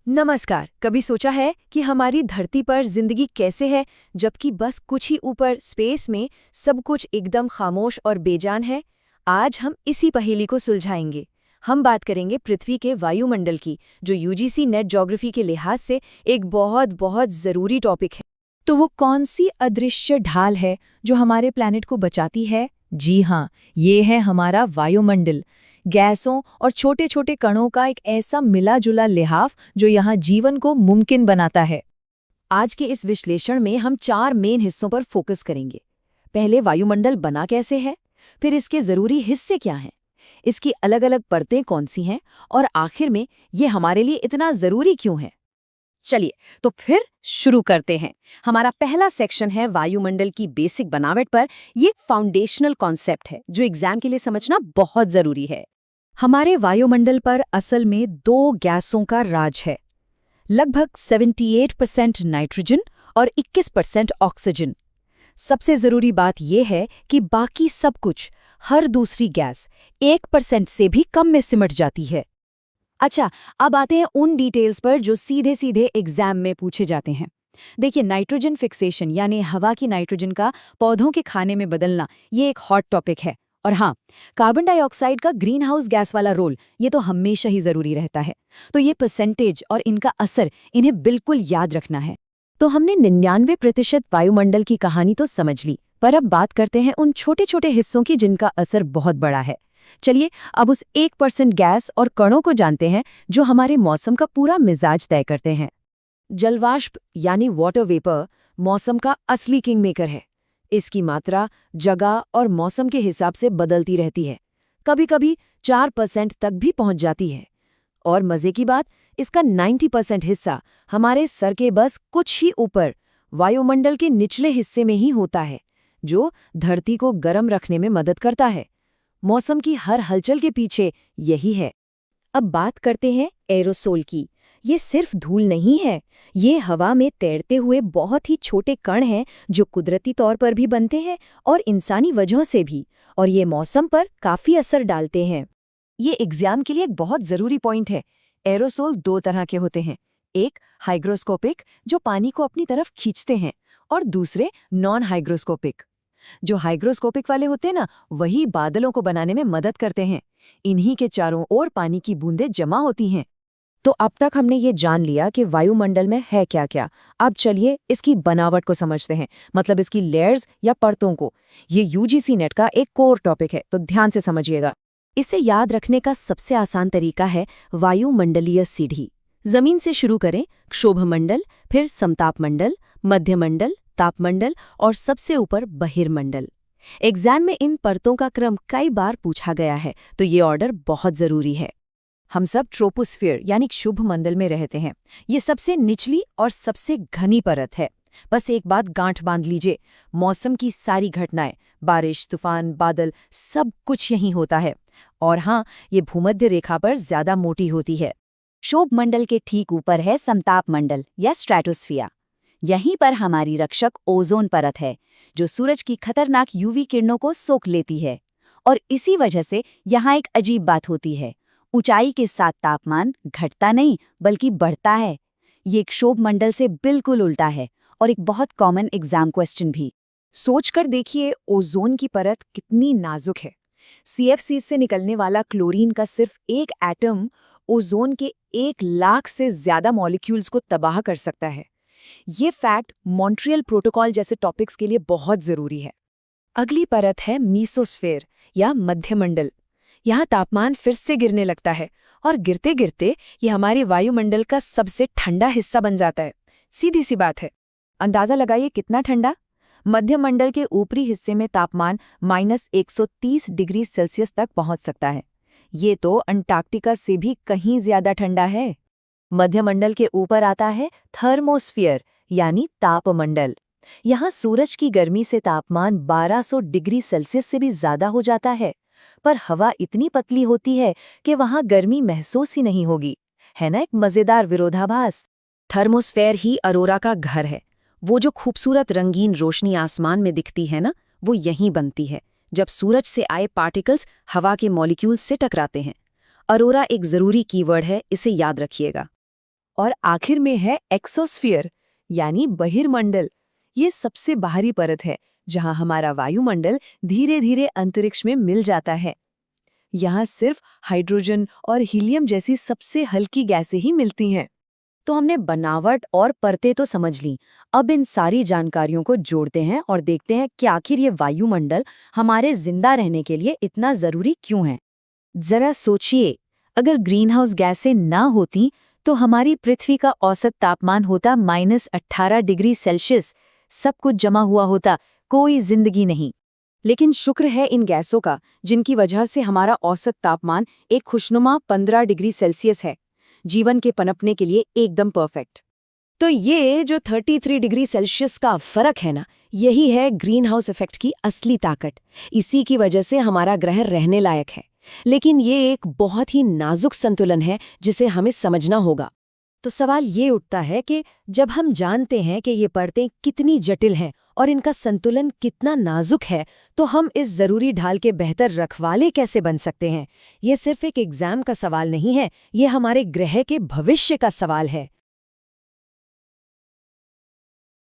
नमस्कार। कभी सोचा है कि हमारी धरती पर जिंदगी कैसे है, जबकि बस कुछ ही ऊपर स्पेस में सब कुछ एकदम खामोश और बेजान है। आज हम इसी पहेली को सुलझाएंगे। हम बात करेंगे पृथ्वी के वायुमंडल की, जो यूजीसी नेट ज्योग्राफी के लिहाज से एक बहुत बहुत ज़रूरी टॉपिक है। तो वो कौन सी अदृश्य ढाल है जो हमारे प्लैनेट को बचाती है? जी हाँ, ये है हमारा वायुमंडल। गैसों और छोटे छोटे कणों का एक ऐसा मिला जुला लिहाफ जो यहाँ जीवन को मुमकिन बनाता है। आज के इस विश्लेषण में हम 4 मेन हिस्सों पर फोकस करेंगे। पहले, वायुमंडल बना कैसे है, फिर इसके जरूरी हिस्से क्या हैं, इसकी अलग अलग परतें कौन सी हैं, और आखिर में ये हमारे लिए इतना जरूरी क्यों है। चलिए तो फिर शुरू करते हैं। हमारा पहला सेक्शन है वायुमंडल की बेसिक बनावट पर। ये एक फाउंडेशनल कॉन्सेप्ट है जो एग्जाम के लिए समझना बहुत जरूरी है। हमारे वायुमंडल पर असल में 2 गैसों का राज है। लगभग 78% नाइट्रोजन और 21% ऑक्सीजन। सबसे जरूरी बात यह है कि बाकी सब कुछ, हर दूसरी गैस 1% से भी कम में सिमट जाती है। अच्छा, अब आते हैं उन डिटेल्स पर जो सीधे सीधे एग्जाम में पूछे जाते हैं। देखिए, नाइट्रोजन फिक्सेशन यानी हवा की नाइट्रोजन का पौधों के खाने में बदलना, ये एक हॉट टॉपिक है। और हाँ, कार्बन डाइऑक्साइड का ग्रीन हाउस गैस वाला रोल, ये तो हमेशा ही जरूरी रहता है। तो ये परसेंटेज और इनका असर, इन्हें बिल्कुल याद रखना है। तो हमने 99% वायुमंडल की कहानी तो समझ ली, पर अब बात करते हैं उन छोटे छोटे हिस्सों की जिनका असर बहुत बड़ा है। चलिए अब उस 1% गैस और कणों को जानते हैं जो हमारे मौसम का पूरा मिजाज तय करते हैं। जलवाष्प यानी वाटर वेपर मौसम का असली किंग मेकर है। इसकी मात्रा जगह और मौसम के हिसाब से बदलती रहती है, कभी कभी 4% तक भी पहुंच जाती है। और मजे की बात, इसका 90% हिस्सा हमारे सर के बस कुछ ही ऊपर वायुमंडल के निचले हिस्से में ही होता है, जो धरती को गर्म रखने में मदद करता है। मौसम की हर हलचल के पीछे यही है। अब बात करते हैं एरोसोल की। ये सिर्फ धूल नहीं है, ये हवा में तैरते हुए बहुत ही छोटे कण हैं जो कुदरती तौर पर भी बनते हैं और इंसानी वजहों से भी, और ये मौसम पर काफी असर डालते हैं। ये एग्जाम के लिए एक बहुत जरूरी पॉइंट है। एरोसोल 2 तरह के होते हैं, एक हाइग्रोस्कोपिक जो पानी को अपनी तरफ खींचते हैं, और दूसरे नॉन हाइग्रोस्कोपिक। जो हाइग्रोस्कोपिक वाले होते हैं ना, वही बादलों को बनाने में मदद करते हैं। इन्हीं के चारों ओर पानी की बूंदें जमा होती हैं। तो अब तक हमने ये जान लिया कि वायुमंडल में है क्या क्या। अब चलिए इसकी बनावट को समझते हैं, मतलब इसकी लेयर्स या परतों को। ये यूजीसी नेट का एक कोर टॉपिक है, तो ध्यान से समझिएगा। इसे याद रखने का सबसे आसान तरीका है वायुमंडलीय सीढ़ी। जमीन से शुरू करें, क्षोभमंडल, फिर समतापमंडल, मध्यमंडल, तापमंडल और सबसे ऊपर बहिर्मंडल। एग्जाम में इन परतों का क्रम कई बार पूछा गया है, तो ये ऑर्डर बहुत जरूरी है। हम सब ट्रोपोस्फीयर यानी शुभ मंडल में रहते हैं। ये सबसे निचली और सबसे घनी परत है। बस एक बात गांठ बांध लीजिए, मौसम की सारी घटनाएं, बारिश, तूफान, बादल, सब कुछ यहीं होता है। और हाँ, ये भूमध्य रेखा पर ज्यादा मोटी होती है। क्षोभ मंडल के ठीक ऊपर है समताप मंडल या स्ट्रेटोस्फियर। यहीं पर हमारी रक्षक ओजोन परत है, जो सूरज की खतरनाक यूवी किरणों को सोख लेती है। और इसी वजह से यहाँ एक अजीब बात होती है, ऊंचाई के साथ तापमान घटता नहीं बल्कि बढ़ता है। ये क्षोभ मंडल से बिल्कुल उल्टा है, और एक बहुत कॉमन एग्जाम क्वेश्चन भी। सोचकर देखिए, ओजोन की परत कितनी नाजुक है। सीएफसी से निकलने वाला क्लोरीन का सिर्फ एक एटम ओजोन के 1 लाख से ज्यादा मॉलिक्यूल्स को तबाह कर सकता है। ये फैक्ट मॉन्ट्रियल प्रोटोकॉल जैसे टॉपिक्स के लिए बहुत जरूरी है। अगली परत है मीसोस्फेयर या मध्यमंडल। यहाँ तापमान फिर से गिरने लगता है, और गिरते गिरते ये हमारे वायुमंडल का सबसे ठंडा हिस्सा बन जाता है। सीधी सी बात है, अंदाजा लगाइए कितना ठंडा। मध्यमंडल के ऊपरी हिस्से में तापमान -130 डिग्री सेल्सियस तक पहुंच सकता है। ये तो अंटार्कटिका से भी कहीं ज्यादा ठंडा है। मध्यमंडल के ऊपर आता है थर्मोस्फीयर यानी तापमंडल। यहाँ सूरज की गर्मी से तापमान 1200 डिग्री सेल्सियस से भी ज्यादा हो जाता है, पर हवा इतनी पतली होती है कि वहाँ गर्मी महसूस ही नहीं होगी। है ना एक मजेदार विरोधाभास। थर्मोस्फेयर ही अरोरा का घर है। वो जो खूबसूरत रंगीन रोशनी आसमान में दिखती है ना, वो यहीं बनती है जब सूरज से आए पार्टिकल्स हवा के मॉलिक्यूल्स से टकराते हैं। अरोरा एक जरूरी कीवर्ड है, इसे याद रखिएगा। और आखिर में है एक्सोस्फीयर यानी बहिर्मंडल। ये सबसे बाहरी परत है जहां हमारा वायुमंडल धीरे धीरे अंतरिक्ष में मिल जाता है। यहाँ सिर्फ हाइड्रोजन और हीलियम जैसी सबसे हल्की गैसें ही मिलती हैं। तो हमने बनावट और परतें तो समझ ली। अब इन सारी जानकारियों को जोड़ते हैं और देखते हैं कि आखिर ये वायुमंडल हमारे जिंदा रहने के लिए इतना जरूरी क्यों है। जरा सोचिए, अगर ग्रीनहाउस गैसें ना होती तो हमारी पृथ्वी का औसत तापमान होता -18 डिग्री सेल्सियस। सब कुछ जमा हुआ होता, कोई जिंदगी नहीं। लेकिन शुक्र है इन गैसों का, जिनकी वजह से हमारा औसत तापमान एक खुशनुमा 15 डिग्री सेल्सियस है, जीवन के पनपने के लिए एकदम परफेक्ट। तो ये जो 33 डिग्री सेल्सियस का फर्क है ना, यही है ग्रीन हाउस इफेक्ट की असली ताकत। इसी की वजह से हमारा ग्रह रहने लायक है। लेकिन ये एक बहुत ही नाजुक संतुलन है जिसे हमें समझना होगा। तो सवाल ये उठता है कि जब हम जानते हैं कि ये परतें कितनी जटिल हैं और इनका संतुलन कितना नाजुक है, तो हम इस ज़रूरी ढाल के बेहतर रखवाले कैसे बन सकते हैं? ये सिर्फ एक एग्जाम का सवाल नहीं है, ये हमारे ग्रह के भविष्य का सवाल है।